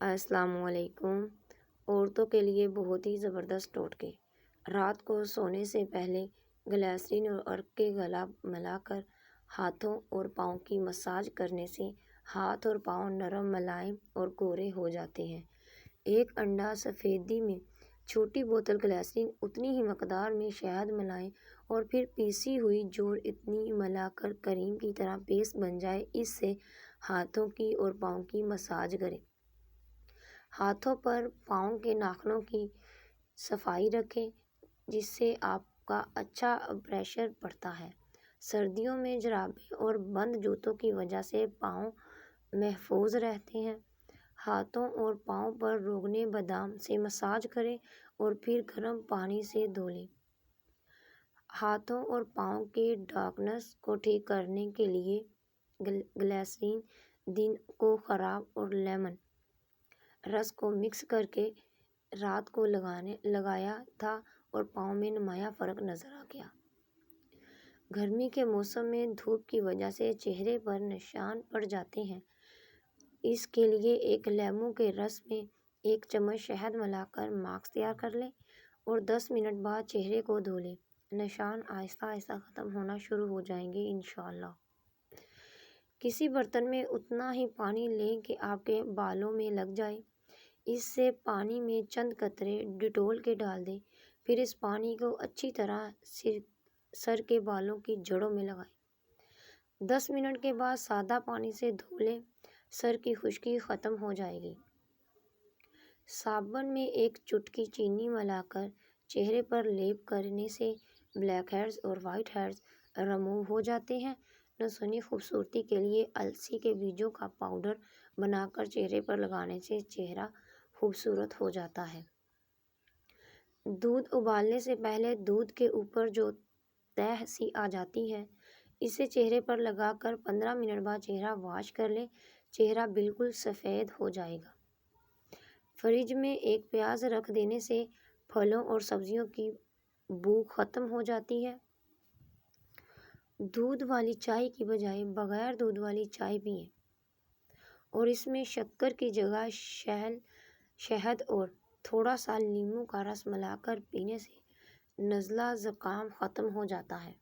السلام علیکم۔ عورتوں کے لیے بہت ہی زبردست ٹوٹکے۔ رات کو سونے سے پہلے گلیسرین اور عرق کے گلا ملا کر ہاتھوں اور پاؤں کی مساج کرنے سے ہاتھ اور پاؤں نرم، ملائم اور گورے ہو جاتے ہیں۔ ایک انڈا سفیدی میں چھوٹی بوتل گلیسرین، اتنی ہی مقدار میں شہد ملائیں اور پھر پیسی ہوئی جوڑ اتنی ملا کر کریم کی طرح پیسٹ بن جائے، اس سے ہاتھوں کی اور پاؤں کی مساج کریں۔ ہاتھوں پر پاؤں کے ناخنوں کی صفائی رکھیں، جس سے آپ کا اچھا پریشر پڑتا ہے۔ سردیوں میں جرابیں اور بند جوتوں کی وجہ سے پاؤں محفوظ رہتے ہیں۔ ہاتھوں اور پاؤں پر روغن بادام سے مساج کریں اور پھر گرم پانی سے دھو لیں۔ ہاتھوں اور پاؤں کے ڈارکنس کو ٹھیک کرنے کے لیے گلیسرین، دن کو خراب اور لیمن رس کو مکس کر کے رات کو لگایا تھا اور پاؤں میں نمایاں فرق نظر آ گیا۔ گرمی کے موسم میں دھوپ کی وجہ سے چہرے پر نشان پڑ جاتے ہیں۔ اس کے لیے ایک لیموں کے رس میں 1 چمچ شہد ملا کر ماسک تیار کر لیں اور 10 منٹ بعد چہرے کو دھو لیں۔ نشان آہستہ آہستہ ختم ہونا شروع ہو جائیں گے انشاءاللہ۔ کسی برتن میں اتنا ہی پانی لیں کہ آپ کے بالوں میں لگ جائے۔ اس سے پانی میں چند قطرے ڈیٹول کے ڈال دیں، پھر اس پانی کو اچھی طرح سر کے بالوں کی جڑوں میں لگائیں۔ 10 منٹ کے بعد سادہ پانی سے دھو لیں، سر کی خشکی ختم ہو جائے گی۔ صابن میں 1 چٹکی چینی ملا کر چہرے پر لیپ کرنے سے بلیک ہیڈز اور وائٹ ہیڈز ریموو ہو جاتے ہیں۔ نسوانی خوبصورتی کے لیے السی کے بیجوں کا پاؤڈر بنا کر چہرے پر لگانے سے چہرہ خوبصورت ہو جاتا ہے۔ دودھ ابالنے سے پہلے دودھ کے اوپر جو تہ سی آ جاتی ہے، اسے چہرے پر لگا کر 15 منٹ بعد چہرہ واش کر لیں، چہرہ بالکل سفید ہو جائے گا۔ فریج میں 1 پیاز رکھ دینے سے پھلوں اور سبزیوں کی بو ختم ہو جاتی ہے۔ دودھ والی چائے کی بجائے بغیر دودھ والی چائے پئیں اور اس میں شکر کی جگہ شہد اور تھوڑا سا لیموں کا رس ملا کر پینے سے نزلہ زکام ختم ہو جاتا ہے۔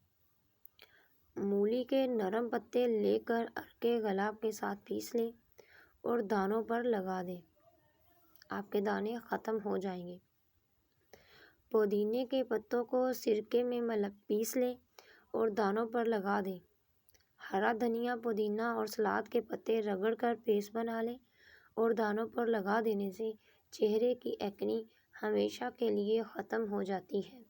مولی کے نرم پتے لے کر عرق کے گلا کے ساتھ پیس لیں اور دانتوں پر لگا دیں، آپ کے دانے ختم ہو جائیں گے۔ پودینے کے پتوں کو سرکے میں پیس لیں اور دانتوں پر لگا دیں۔ ہرا دھنیا، پودینہ اور سلاد کے پتے رگڑ کر پیسٹ بنا لیں اور دانتوں پر لگا دینے سے چہرے کی ایکنی ہمیشہ کے لیے ختم ہو جاتی ہے۔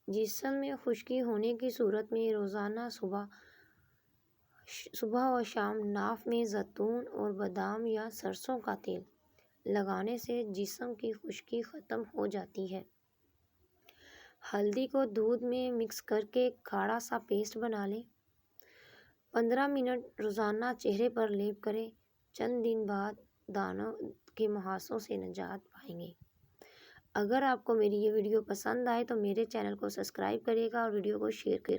جسم میں خشکی ہونے کی صورت میں روزانہ صبح و شام ناف میں زیتون اور بادام یا سرسوں کا تیل لگانے سے جسم کی خشکی ختم ہو جاتی ہے۔ ہلدی کو دودھ میں مکس کر کے گاڑھا سا پیسٹ بنا لیں۔ 15 منٹ روزانہ چہرے پر لیپ کریں، چند دن بعد دانوں کے مہاسوں سے نجات پائیں گے۔ اگر آپ کو میری یہ ویڈیو پسند آئے تو میرے چینل کو سبسکرائب کریے گا اور ویڈیو کو شیئر کریے گا۔